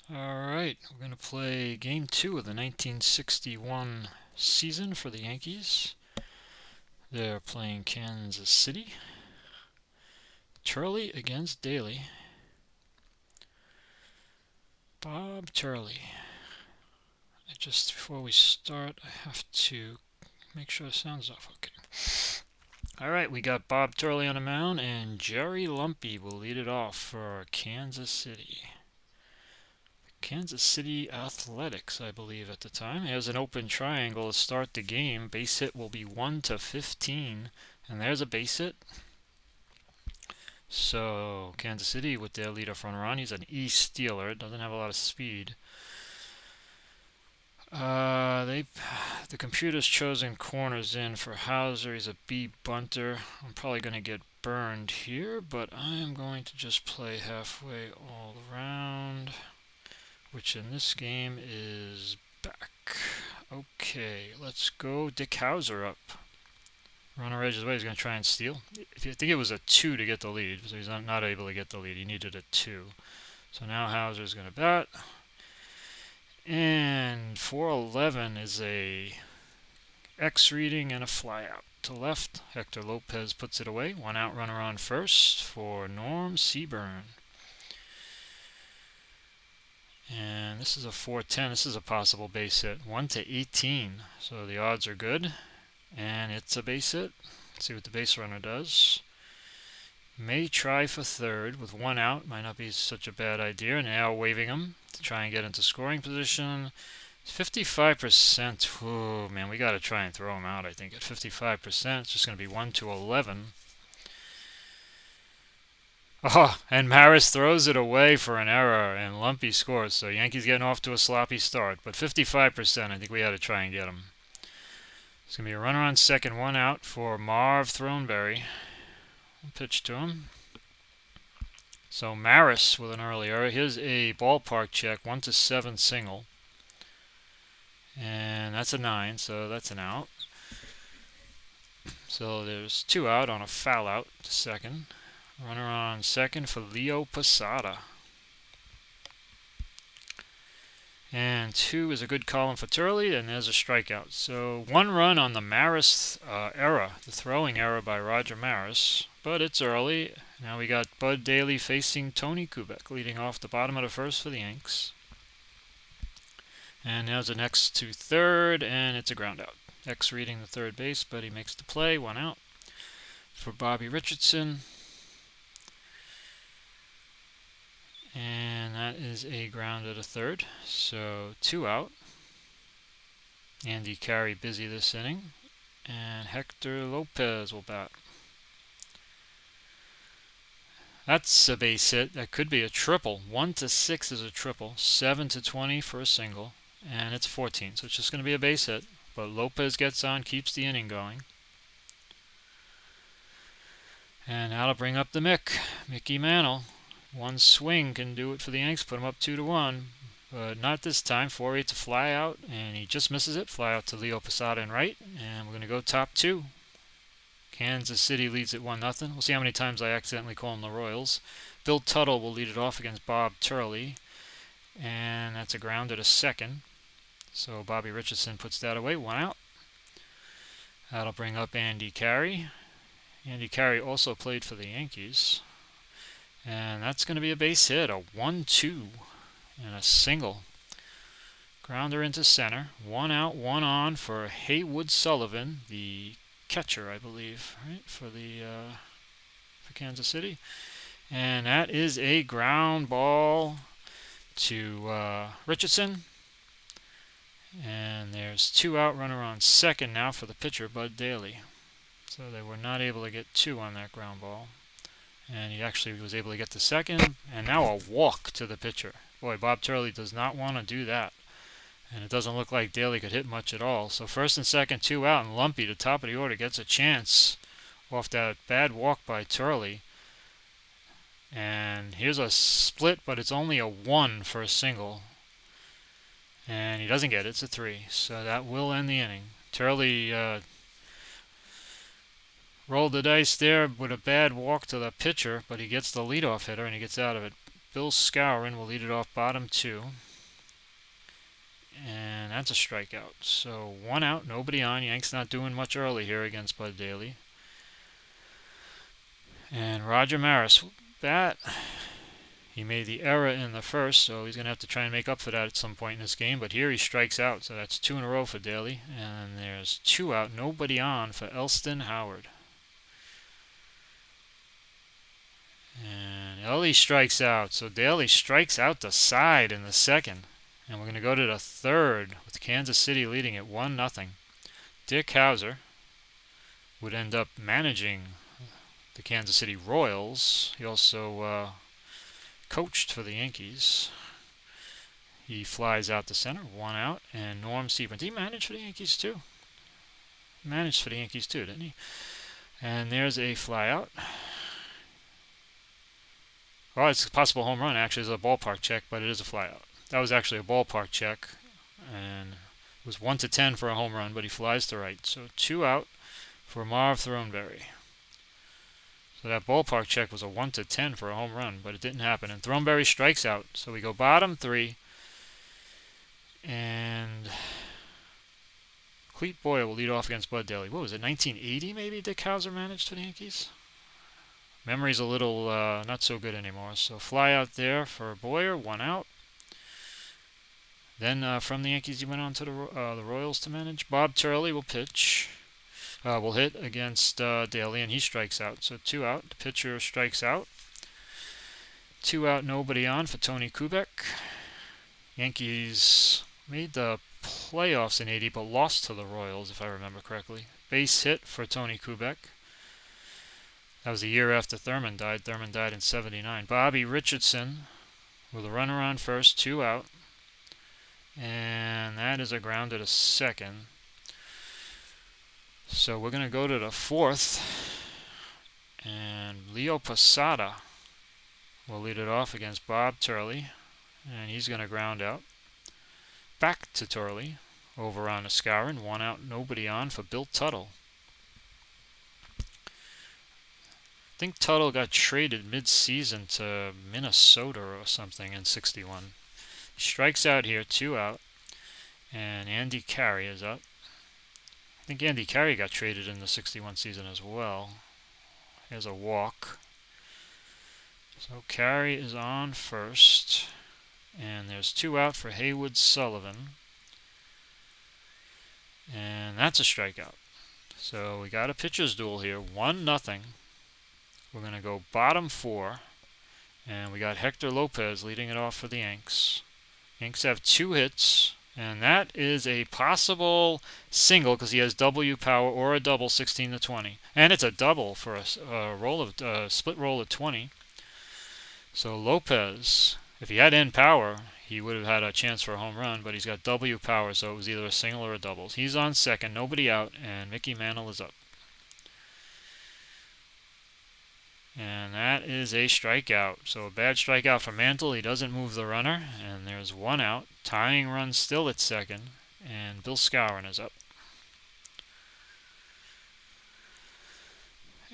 Alright, we're going to play Game 2 of the 1961 season for the Yankees. They're playing Kansas City. Turley against Daly. Bob Turley. Just before we start, I have to make sure the sound's off. Okay. Alright, we got Bob Turley on the mound, and Jerry Lumpy will lead it off for Kansas City. Kansas City Athletics, I believe, at the time. Has an open triangle to start the game. Base hit will be 1-15. And there's a base hit. So Kansas City with their leadoff runner on. He's an E stealer. Doesn't have a lot of speed. The computer's chosen corners in for Hauser. He's a B bunter. I'm probably going to get burned here, but I am going to just play halfway all around, which in this game is back. Okay, let's go Dick Hauser up. Runner edges away. He's going to try and steal. If you think it was a 2 to get the lead, so he's not able to get the lead. He needed a 2. So now Hauser's going to bat. And 411 is a X reading and a fly out to left. Hector Lopez puts it away. 1 out, runner on first for Norm Seaburn. And this is a 410. This is a possible base hit. 1-18. So the odds are good. And it's a base hit. Let's see what the base runner does. May try for third with 1 out. Might not be such a bad idea. Now waving him to try and get into scoring position. 55%. Oh man, we got to try and throw him out, I think. At 55%, it's just going to be 1-11. Oh, and Maris throws it away for an error, and Lumpy scores. So Yankees getting off to a sloppy start. But 55%, I think we had to try and get him. It's going to be a runner on second, 1 out for Marv Throneberry. Pitch to him. So Maris with an early error. Here's a ballpark check, 1-7 single. And that's a 9, so that's an out. So there's 2 out on a foul out to second. Runner on second for Leo Posada. And 2 is a good column for Turley, and there's a strikeout. So 1 run on the Maris error, the throwing error by Roger Maris. But it's early. Now we got Bud Daly facing Tony Kubek, leading off the bottom of the first for the Yanks. And there's the next to third, and it's a ground out. X reading the third base, but he makes the play, 1 out for Bobby Richardson. And that is a ground at a third. So 2 out. Andy Carey busy this inning. And Hector Lopez will bat. That's a base hit. That could be a triple. 1-6 is a triple. 7-20 for a single. And it's 14. So it's just going to be a base hit. But Lopez gets on, keeps the inning going. And that'll bring up the Mickey Mantle. 1 swing can do it for the Yanks, put him up 2-1. But not this time. 4-8 to fly out, and he just misses it. Fly out to Leo Posada in right. And we're going to go top 2. Kansas City leads it 1-0. We'll see how many times I accidentally call them the Royals. Bill Tuttle will lead it off against Bob Turley. And that's a grounder to second. So Bobby Richardson puts that away, 1 out. That'll bring up Andy Carey. Andy Carey also played for the Yankees. And that's going to be a base hit, a 1-2 and a single. Grounder into center. 1 out, 1 on for Haywood Sullivan, the catcher, I believe, right, for Kansas City. And that is a ground ball to Richardson. And there's 2 out, runner on second now for the pitcher, Bud Daly. So they were not able to get 2 on that ground ball. And he actually was able to get the second. And now a walk to the pitcher. Boy, Bob Turley does not want to do that. And it doesn't look like Daly could hit much at all. So first and second, 2 out, and Lumpy, the top of the order, gets a chance off that bad walk by Turley. And here's a split, but it's only a 1 for a single. And he doesn't get it. It's a 3. So that will end the inning. Turley rolled the dice there with a bad walk to the pitcher, but he gets the leadoff hitter, and he gets out of it Bill Skowron will lead it off, bottom 2. And that's a strikeout. So 1 out, nobody on. Yanks not doing much early here against Bud Daly. And Roger Maris, bat. He made the error in the first, so he's going to have to try and make up for that at some point in this game. But here he strikes out, so that's 2 in a row for Daly. And there's 2 out, nobody on for Elston Howard. And Ellie strikes out, so Daly strikes out the side in the second. And we're going to go to the third with Kansas City leading it 1-0. Dick Hauser would end up managing the Kansas City Royals. He also coached for the Yankees. He flies out to center, 1 out, and Norm Seabrand. He managed for the Yankees too. He managed for the Yankees too, didn't he? And there's a fly out. Well, it's a possible home run. Actually, it's a ballpark check, but it is a fly out. That was actually a ballpark check, and it was 1-10 for a home run, but he flies to right. So 2 out for Marv Throneberry. So that ballpark check was a 1-10 for a home run, but it didn't happen. And Throneberry strikes out. So we go bottom 3. And Clete Boyer will lead off against Bud Daly. What was it, 1980 maybe Dick Hauser managed for the Yankees? Memory's a little not so good anymore. So fly out there for Boyer, 1 out. Then from the Yankees, he went on to the Royals to manage. Bob Turley will pitch. Will hit against Daly, and he strikes out. So 2 out. The pitcher strikes out. 2 out, nobody on for Tony Kubek. Yankees made the playoffs in 80, but lost to the Royals, if I remember correctly. Base hit for Tony Kubek. That was a year after Thurman died. Thurman died in 79. Bobby Richardson with a runner on first, 2 out. And that is a grounder to second. So we're going to go to the 4th. And Leo Posada will lead it off against Bob Turley. And he's going to ground out. Back to Turley. Over on the Skowron. 1 out, nobody on for Bill Tuttle. I think Tuttle got traded mid-season to Minnesota or something in 61. He strikes out here, 2 out. And Andy Carey is up. I think Andy Carey got traded in the 61 season as well. Here's a walk. So Carey is on first. And there's 2 out for Haywood Sullivan. And that's a strikeout. So we got a pitcher's duel here, 1-0. We're going to go bottom 4. And we got Hector Lopez leading it off for the Yanks. Yanks have 2 hits. And that is a possible single because he has W power or a double, 16-20. And it's a double for a split roll of 20. So Lopez, if he had N power, he would have had a chance for a home run, but he's got W power, so it was either a single or a double. He's on second, nobody out, and Mickey Mantle is up. And that is a strikeout. So a bad strikeout for Mantle. He doesn't move the runner, and there's 1 out. Tying run still at second, and Bill Skowron is up.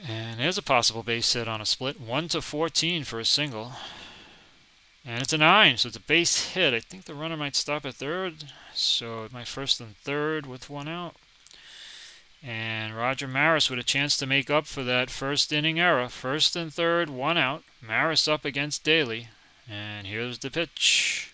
And there's a possible base hit on a split. 1-14 for a single. And it's a 9, so it's a base hit. I think the runner might stop at third. So it might first and third with 1 out. And Roger Maris with a chance to make up for that first inning error. First and third, 1 out. Maris up against Daly. And here's the pitch.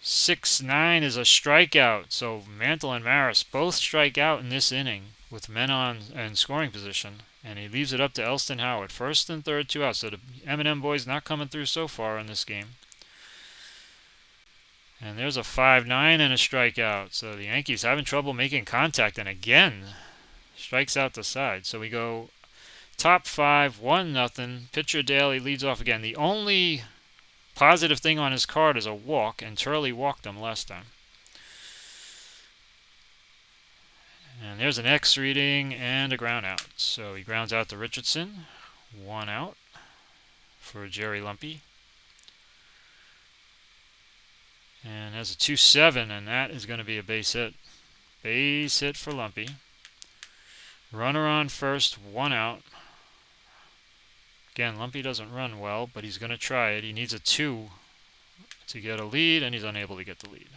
6-9 is a strikeout. So Mantle and Maris both strike out in this inning with men on and scoring position. And he leaves it up to Elston Howard. First and third, 2 outs. So the M&M boys not coming through so far in this game. And there's a 5-9 and a strikeout. So the Yankees having trouble making contact. And again, strikes out the side. So we go top 5, 1-0. Pitcher Daly leads off again. The only positive thing on his card is a walk. And Turley walked him last time. And there's an X reading and a ground out. So he grounds out to Richardson. 1 out for Jerry Lumpy. And has a 2-7, and that is going to be a base hit. Base hit for Lumpy. Runner on first, 1 out. Again, Lumpy doesn't run well, but he's going to try it. He needs a 2 to get a lead, and he's unable to get the lead.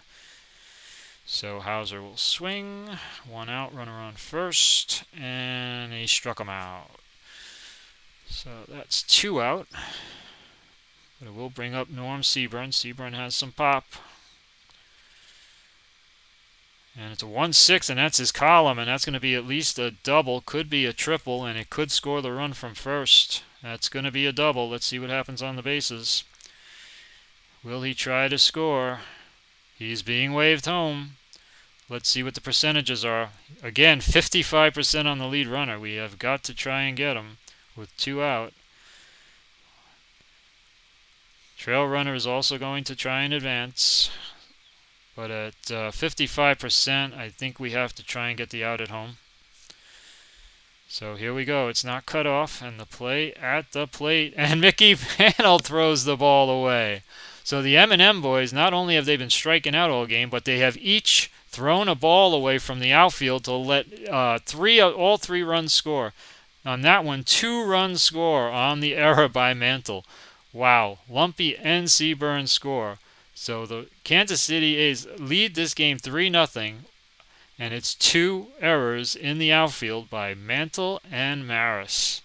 So Hauser will swing. 1 out, runner on first, and he struck him out. So that's 2 out. But it will bring up Norm Seaburn. Seaburn has some pop. And it's a 1-6, and that's his column, and that's going to be at least a double. Could be a triple, and it could score the run from first. That's going to be a double. Let's see what happens on the bases. Will he try to score? He's being waved home. Let's see what the percentages are. Again, 55% on the lead runner. We have got to try and get him with 2 out. Trail runner is also going to try and advance. But at 55%, I think we have to try and get the out at home. So here we go. It's not cut off, and the play at the plate. And Mickey Mantle throws the ball away. So the M&M boys, not only have they been striking out all game, but they have each thrown a ball away from the outfield to let all 3 runs score. On that one, 2 runs score on the error by Mantle. Wow. Lumpy and Seaburn score. So the Kansas City A's lead this game 3-0, and it's 2 errors in the outfield by Mantle and Maris.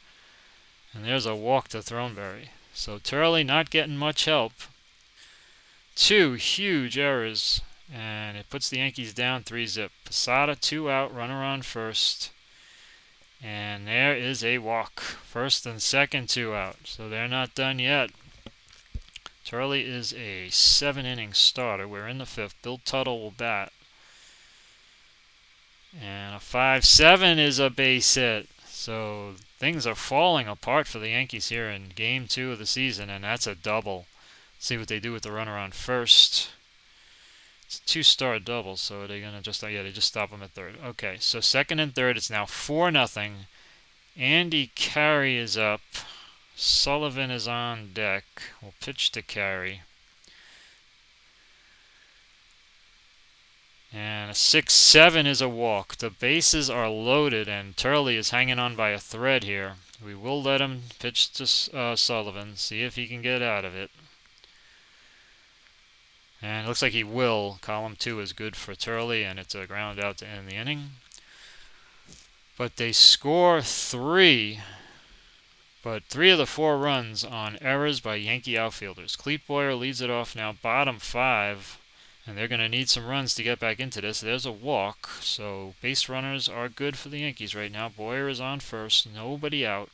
And there's a walk to Throneberry. So Turley not getting much help. 2 huge errors, and it puts the Yankees down 3-0. Posada 2 out, runner on first. And there is a walk. First and second 2 out. So they're not done yet. Turley is a 7-inning starter. We're in the 5th. Bill Tuttle will bat. And a 5-7 is a base hit. So things are falling apart for the Yankees here in Game 2 of the season, and that's a double. Let's see what they do with the runner on first. It's a 2-star double, so they're going to just, they just stop him at third. Okay, so second and third, it's now 4-0. Andy Carey is up. Sullivan is on deck. We'll pitch to Carey. And a 6-7 is a walk. The bases are loaded, and Turley is hanging on by a thread here. We will let him pitch to Sullivan, see if he can get out of it. And it looks like he will. Column 2 is good for Turley, and it's a ground out to end the inning. But they score 3. But 3 of the 4 runs on errors by Yankee outfielders. Clete Boyer leads it off now, bottom 5. And they're going to need some runs to get back into this. There's a walk, so base runners are good for the Yankees right now. Boyer is on first, nobody out.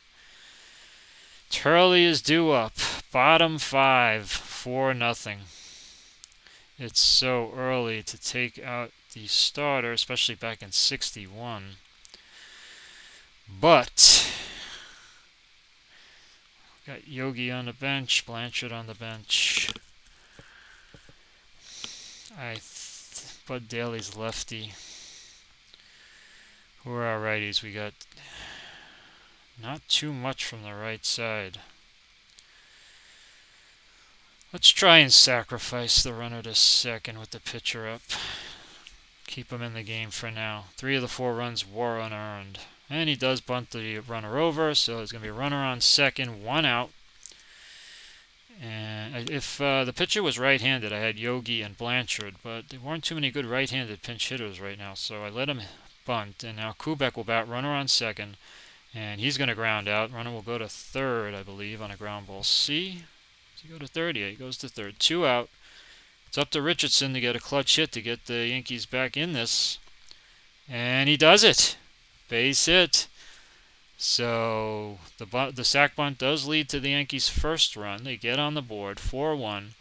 Turley is due up, bottom 5, 4-0. It's so early to take out the starter, especially back in 61. But got Yogi on the bench, Blanchard on the bench. Bud Daly's lefty. Who are our righties? We got not too much from the right side. Let's try and sacrifice the runner to second with the pitcher up. Keep him in the game for now. 3 of the 4 runs were unearned. And he does bunt the runner over, so there's going to be a runner on second, 1 out. And if the pitcher was right-handed, I had Yogi and Blanchard, but there weren't too many good right-handed pinch hitters right now, so I let him bunt. And now Kubek will bat, runner on second, and he's going to ground out. Runner will go to third, I believe, on a ground ball. C. Does he go to third? Yeah, he goes to third. 2 out. It's up to Richardson to get a clutch hit to get the Yankees back in this. And he does it. Base hit. So the sac bunt does lead to the Yankees' first run. They get on the board, 4-1.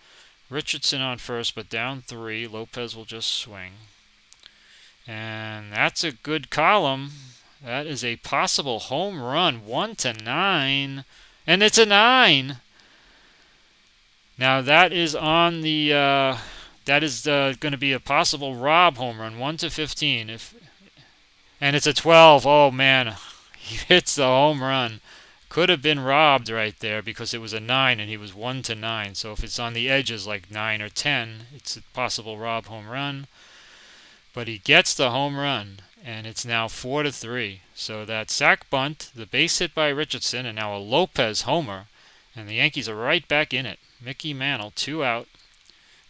Richardson on first, but down 3. Lopez will just swing. And that's a good column. That is a possible home run, 1-9. And it's a 9. Now that is on the that is going to be a possible Rob home run, 1-15. And it's a 12. Oh man, he hits the home run. Could have been robbed right there because it was a 9 and he was 1-9. So if it's on the edges like 9 or 10, it's a possible Rob home run. But he gets the home run, and it's now 4-3. So that sac bunt, the base hit by Richardson, and now a Lopez homer And the Yankees are right back in it. Mickey Mantle, 2 out.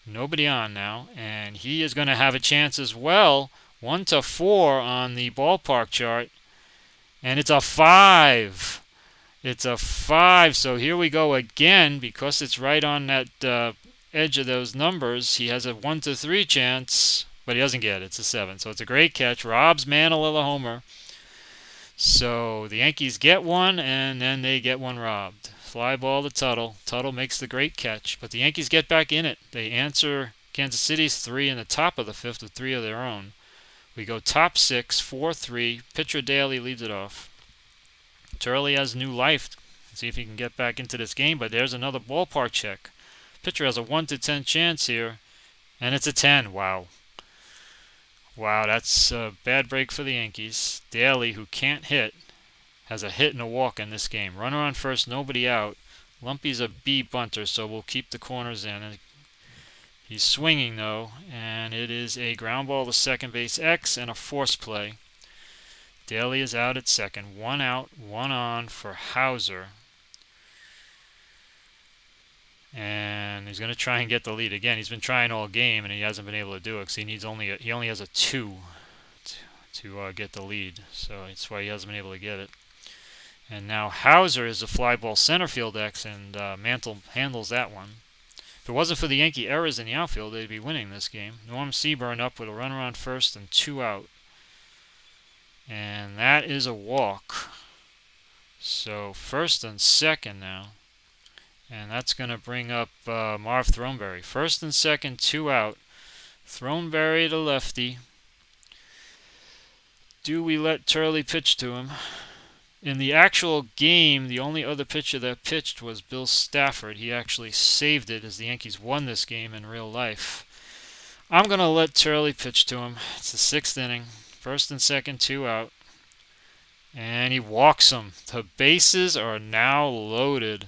Nobody on now. And he is going to have a chance as well. 1-4 on the ballpark chart. And it's a 5. It's a 5. So here we go again. Because it's right on that edge of those numbers, he has a 1-3 chance. But he doesn't get it. It's a 7. So it's a great catch. Robs Mantle of the homer. So the Yankees get one, and then they get one robbed. Fly ball to Tuttle. Tuttle makes the great catch. But the Yankees get back in it. They answer Kansas City's 3 in the top of the 5th with 3 of their own. We go top 6, 4-3. Pitcher Daly leads it off. Turley has new life. See if he can get back into this game. But there's another ballpark check. Pitcher has a 1-10 chance here. And it's a 10. Wow. Wow, that's a bad break for the Yankees. Daly, who can't hit, has a hit and a walk in this game. Runner on first, nobody out. Lumpy's a B bunter, so we'll keep the corners in. He's swinging, though, and it is a ground ball to second base X and a force play. Daly is out at second. 1 out, 1 on for Hauser. And he's going to try and get the lead again. He's been trying all game, and he hasn't been able to do it because he only has a 2 to get the lead. So that's why he hasn't been able to get it. And now Hauser is a fly ball center field X, and Mantle handles that one. If it wasn't for the Yankee errors in the outfield, they'd be winning this game. Norm Seaburn up with a runner on first and 2 out. And that is a walk. So first and second now. And that's going to bring up Marv Throneberry. First and second, 2 out. Throneberry to lefty. Do we let Turley pitch to him? In the actual game, the only other pitcher that pitched was Bill Stafford. He actually saved it as the Yankees won this game in real life. I'm going to let Turley pitch to him. It's the 6th inning. First and second, 2 out. And he walks him. The bases are now loaded.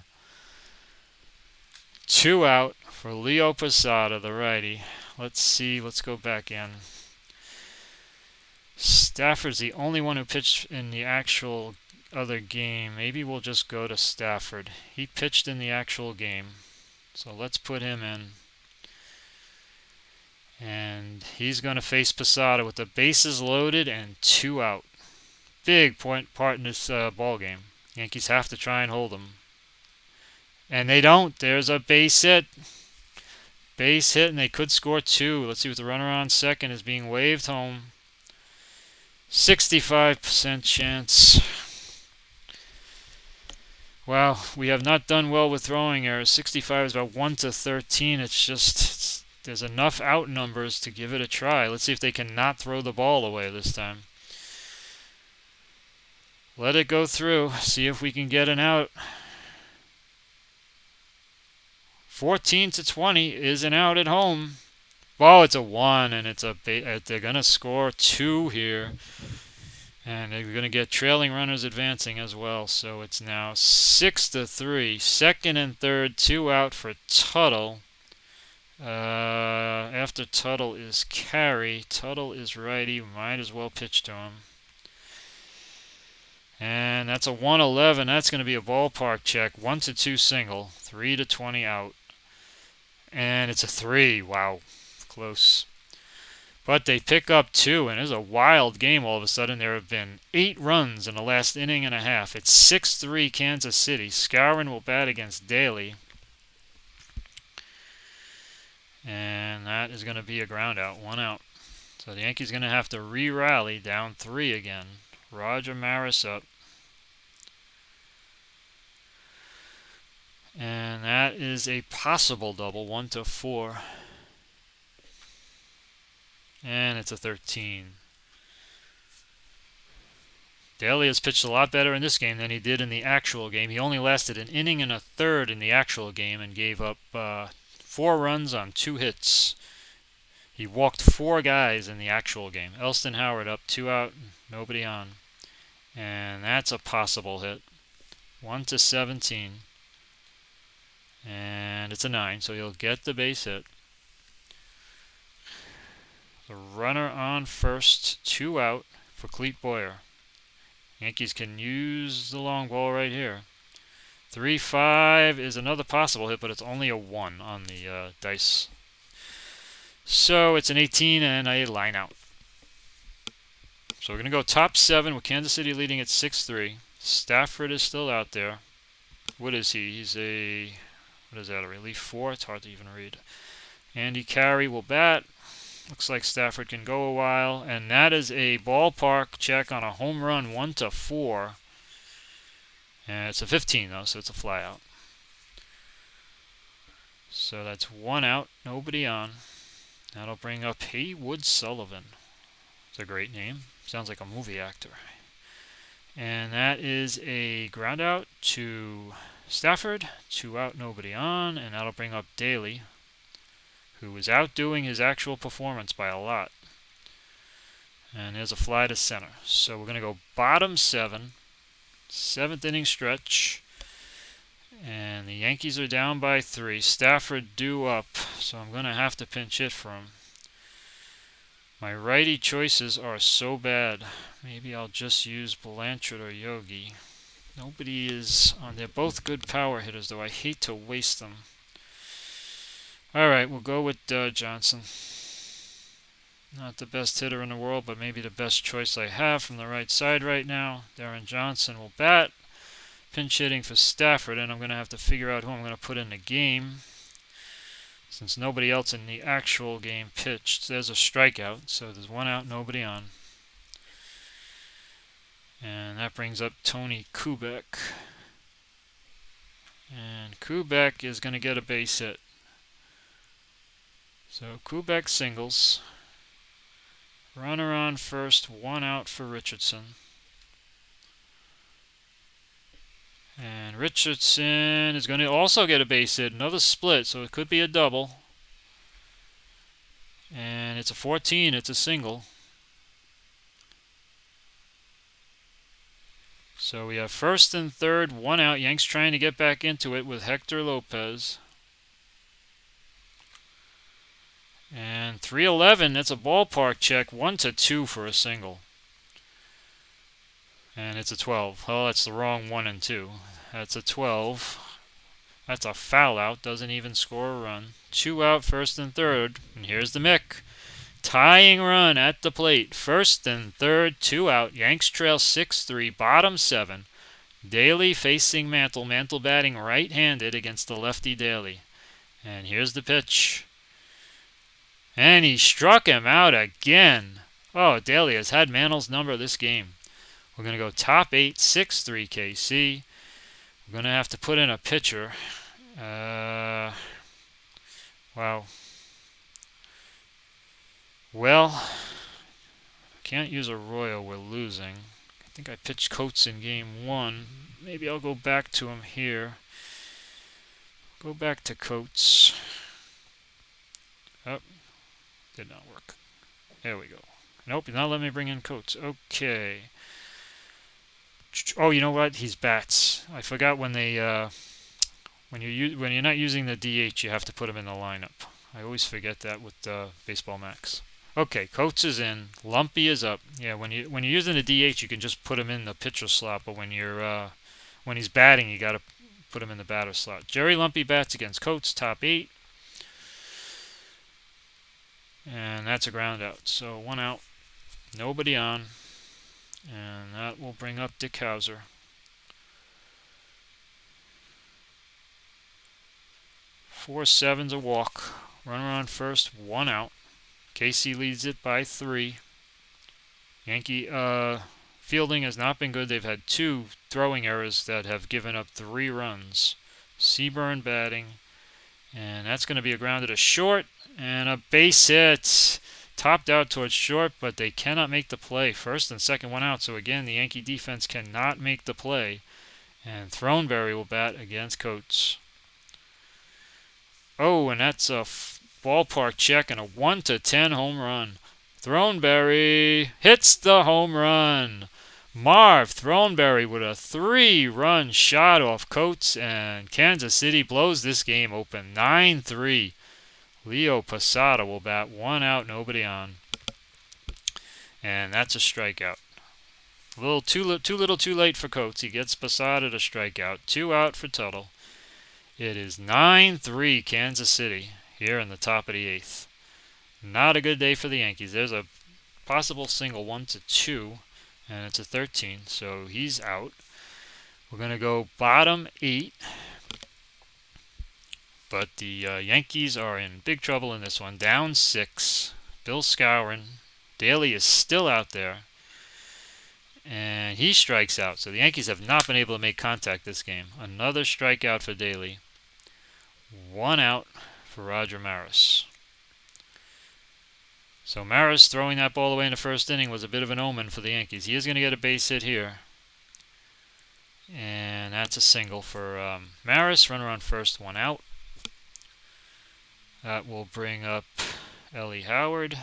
2 out for Leo Posada, the righty. Let's see. Let's go back in. Stafford's the only one who pitched in the actual other game. Maybe we'll just go to Stafford. He pitched in the actual game. So let's put him in. And he's going to face Posada with the bases loaded and 2 out. Big part in this ball game. Yankees have to try and hold him. And they don't. There's a base hit. Base hit, and they could score 2. Let's see what the runner on second is being waved home. 65% chance. Wow, we have not done well with throwing errors. 65 is about 1-13. It's just, there's enough out numbers to give it a try. Let's see if they can not throw the ball away this time. Let it go through. See if we can get an out. 14-20 is an out at home. Oh, it's a 1, and they're going to score 2 here. And they're going to get trailing runners advancing as well. So it's now 6-3. Second and third, 2 out for Tuttle. After Tuttle is Carey. Tuttle is righty. Might as well pitch to him. And that's a 1-11. That's going to be a ballpark check. 1-2 single. 3-20 out. And it's a 3. Wow. Close. But they pick up 2, and it's a wild game all of a sudden. There have been 8 runs in the last inning and a half. It's 6-3 Kansas City. Skowron will bat against Daly. And that is going to be a ground out. 1 out. So the Yankees going to have to re-rally down 3 again. Roger Maris up. And that is a possible double, 1-4. And it's a 13. Daly has pitched a lot better in this game than he did in the actual game. He only lasted an inning and a third in the actual game and gave up 4 runs on 2 hits. He walked 4 guys in the actual game. Elston Howard up, 2 out, nobody on. And that's a possible hit. 1-17. And it's a 9, so he'll get the base hit. The runner on first, 2 out for Clete Boyer. Yankees can use the long ball right here. 3-5 is another possible hit, but it's only a 1 on the dice. So it's an 18 and a line out. So we're going to go top 7 with Kansas City leading at 6-3. Stafford is still out there. What is he? He's what is that, a relief 4? It's hard to even read. Andy Carey will bat. Looks like Stafford can go a while. And that is a ballpark check on a home run, 1-4. And it's a 15, though, so it's a fly out. So that's 1 out, nobody on. That'll bring up Haywood Sullivan. It's a great name. Sounds like a movie actor. And that is a ground out to Stafford. 2 out, nobody on. And that'll bring up Daly, who is outdoing his actual performance by a lot. And there's a fly to center. So we're going to go bottom 7. 7th inning stretch. And the Yankees are down by 3. Stafford due up. So I'm going to have to pinch hit for him. My righty choices are so bad. Maybe I'll just use Blanchard or Yogi. Nobody is on. They're both good power hitters, though. I hate to waste them. Alright, we'll go with Johnson. Not the best hitter in the world, but maybe the best choice I have from the right side right now. Darren Johnson will bat. Pinch hitting for Stafford, and I'm going to have to figure out who I'm going to put in the game, since nobody else in the actual game pitched. There's a strikeout, so there's 1 out, nobody on. And that brings up Tony Kubek. And Kubek is going to get a base hit. So Kubek singles. Runner on first, 1 out for Richardson. And Richardson is going to also get a base hit. Another split, so it could be a double. And it's a 14. It's a single. So we have first and third, 1 out. Yanks trying to get back into it with Hector Lopez. And 3-11. That's a ballpark check. 1-2 for a single. And it's a 12. Oh, that's the wrong 1 and 2. That's a 12. That's a foul out. Doesn't even score a run. 2 out, first and third. And here's the Mick. Tying run at the plate. First and third, 2 out. Yanks trail 6-3, bottom 7. Daly facing Mantle. Mantle batting right-handed against the lefty Daly. And here's the pitch. And he struck him out again. Oh, Daly has had Mantle's number this game. We're going to go top 8, 6-3 KC. We're going to have to put in a pitcher. Wow. Well, can't use Arroyo. We're losing. I think I pitched Coates in game 1. Maybe I'll go back to him here. Go back to Coates. Oh, did not work. There we go. Nope, he's not letting me bring in Coates. Okay. Oh, you know what? He's bats. I forgot when they when you're not using the DH, you have to put him in the lineup. I always forget that with Baseball Max. Okay, Coates is in. Lumpy is up. Yeah, when you're using the DH, you can just put him in the pitcher slot. But when he's batting, you got to put him in the batter slot. Jerry Lumpy bats against Coates, top 8, and that's a ground out. So 1 out, nobody on. And that will bring up Dick Hauser. 4-7's a walk. Runner on first, 1 out. KC leads it by 3. Yankee fielding has not been good. They've had 2 throwing errors that have given up 3 runs. Seaburn batting. And that's going to be a grounded to short. And a base hit. Topped out towards short, but they cannot make the play. First and second, 1 out. So again, the Yankee defense cannot make the play. And Throneberry will bat against Coates. Oh, and that's a ballpark check and a 1-10 home run. Throneberry hits the home run. Marv Throneberry with a 3-run shot off Coates, and Kansas City blows this game open 9-3. Leo Posada will bat 1 out, nobody on. And that's a strikeout. A little too little too late for Coates. He gets Posada to strike out. 2 out for Tuttle. It is 9-3 Kansas City here in the top of the 8th. Not a good day for the Yankees. There's a possible single 1-2, and it's a 13, so he's out. We're going to go bottom 8. But the Yankees are in big trouble in this one. Down 6. Bill Skowron. Daly is still out there. And he strikes out. So the Yankees have not been able to make contact this game. Another strikeout for Daly. 1 out for Roger Maris. So Maris throwing that ball away in the first inning was a bit of an omen for the Yankees. He is going to get a base hit here. And that's a single for Maris. Runner on first, 1 out. That will bring up Ellie Howard.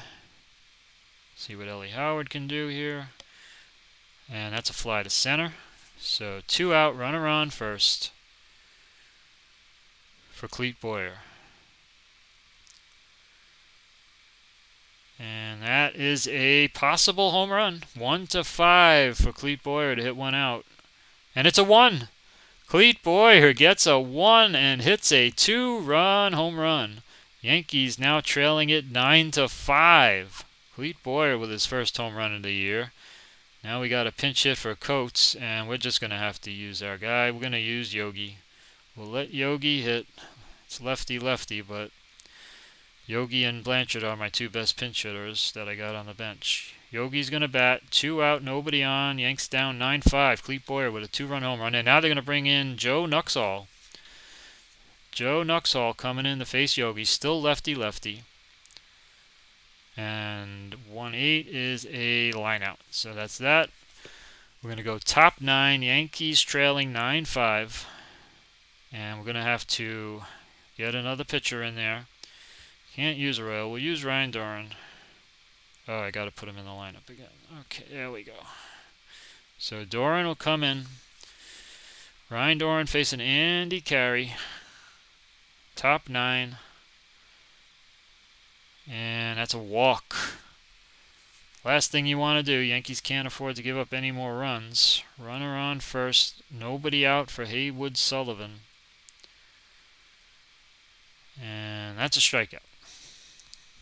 See what Ellie Howard can do here. And that's a fly to center. So 2 out, runner on first for Clete Boyer. And that is a possible home run. 1-5 for Clete Boyer to hit 1 out. And it's a 1. Clete Boyer gets a 1 and hits a 2-run home run. Yankees now trailing it 9-5. Clete Boyer with his first home run of the year. Now we got a pinch hit for Coates, and we're just going to have to use our guy. We're going to use Yogi. We'll let Yogi hit. It's lefty-lefty, but Yogi and Blanchard are my 2 best pinch hitters that I got on the bench. Yogi's going to bat. 2 out, nobody on. Yanks down 9-5. Clete Boyer with a 2-run home run. And now they're going to bring in Joe Nuxhall. Joe Nuxhall coming in to face Yogi. Still lefty-lefty. And 1-8 is a lineout. So that's that. We're going to go top 9. Yankees trailing 9-5. And we're going to have to get another pitcher in there. Can't use Royal. We'll use Ryan Doran. Oh, I got to put him in the lineup again. Okay, there we go. So Doran will come in. Ryan Doran facing Andy Carey. Top 9. And that's a walk. Last thing you want to do. Yankees can't afford to give up any more runs. Runner on first. Nobody out for Haywood Sullivan. And that's a strikeout.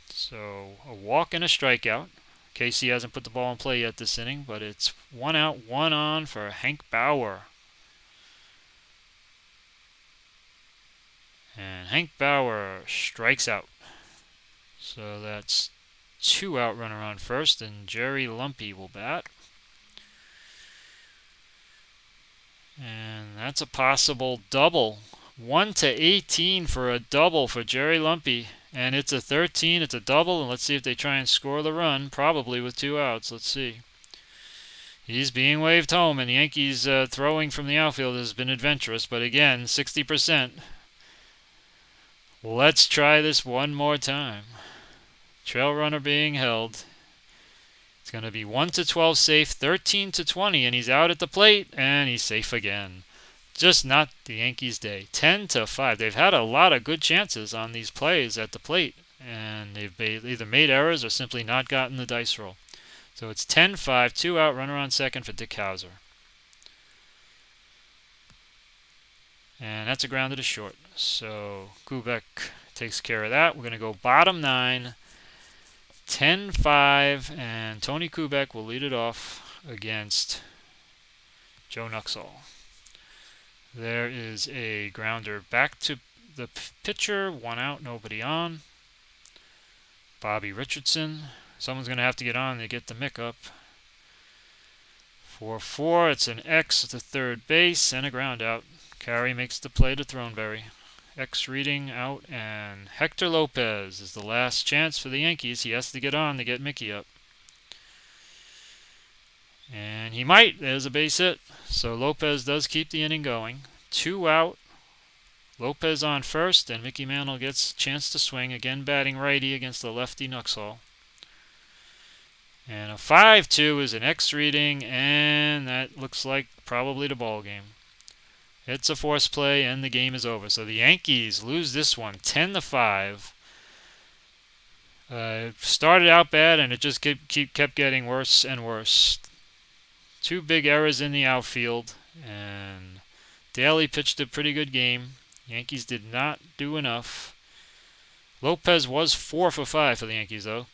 So a walk and a strikeout. Casey hasn't put the ball in play yet this inning, but it's 1 out, 1 on for Hank Bauer. And Hank Bauer strikes out. So that's 2 out, runner on first, and Jerry Lumpy will bat. And that's a possible double. 1-18 for a double for Jerry Lumpy. And it's a 13, it's a double, and let's see if they try and score the run, probably with 2 outs. Let's see. He's being waved home, and the Yankees throwing from the outfield has been adventurous, but again, 60%. Let's try this one more time. Trail runner being held. It's going to be 1-12 safe, 13-20, and he's out at the plate, and he's safe again. Just not the Yankees' day. 10-5. They've had a lot of good chances on these plays at the plate, and they've either made errors or simply not gotten the dice roll. So it's 10-5, 2 out, runner on second for Dick Hauser. And that's a grounder to short. So Kubek takes care of that. We're going to go bottom 9, 10-5, and Tony Kubek will lead it off against Joe Nuxhall. There is a grounder back to the pitcher. 1 out, nobody on. Bobby Richardson. Someone's going to have to get on to get the mick up. 4-4. It's an X to third base and a ground out. Carey makes the play to Throneberry. X reading out, and Hector Lopez is the last chance for the Yankees. He has to get on to get Mickey up. And he might. There's a base hit. So Lopez does keep the inning going. 2 out. Lopez on first, and Mickey Mantle gets a chance to swing. Again batting righty against the lefty Nuxhall. And a 5-2 is an X reading, and that looks like probably the ball game. It's a force play, and the game is over. So the Yankees lose this one 10-5. Started out bad, and it just kept getting worse and worse. Two big errors in the outfield, and Daly pitched a pretty good game. Yankees did not do enough. Lopez was 4 for 5 for the Yankees, though.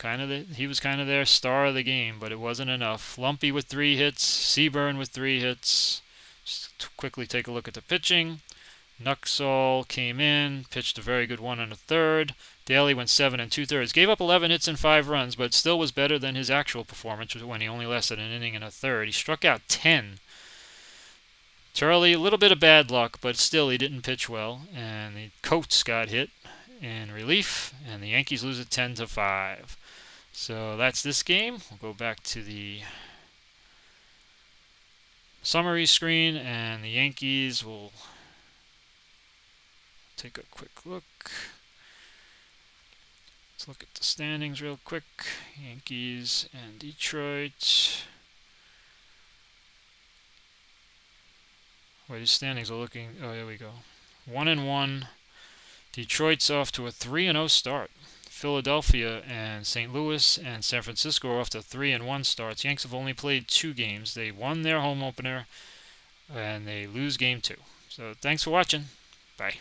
He was kind of their star of the game, but it wasn't enough. Lumpy with 3 hits, Seaburn with 3 hits. Just to quickly take a look at the pitching. Nuxall came in, pitched a very good 1 1/3. Daly went 7 2/3. Gave up 11 hits and 5 runs, but still was better than his actual performance when he only lasted an inning and a third. He struck out 10. Turley, a little bit of bad luck, but still he didn't pitch well. And the Coates got hit in relief, and the Yankees lose it 10-5. So that's this game. We'll go back to the summary screen, and the Yankees will take a quick look. Let's look at the standings real quick. Yankees and Detroit. Wait, these standings are looking. Oh, there we go. 1-1. Detroit's off to a 3-0 start. Philadelphia and St. Louis and San Francisco are off to 3-1 starts. Yanks have only played 2 games. They won their home opener and they lose game 2. So thanks for watching. Bye.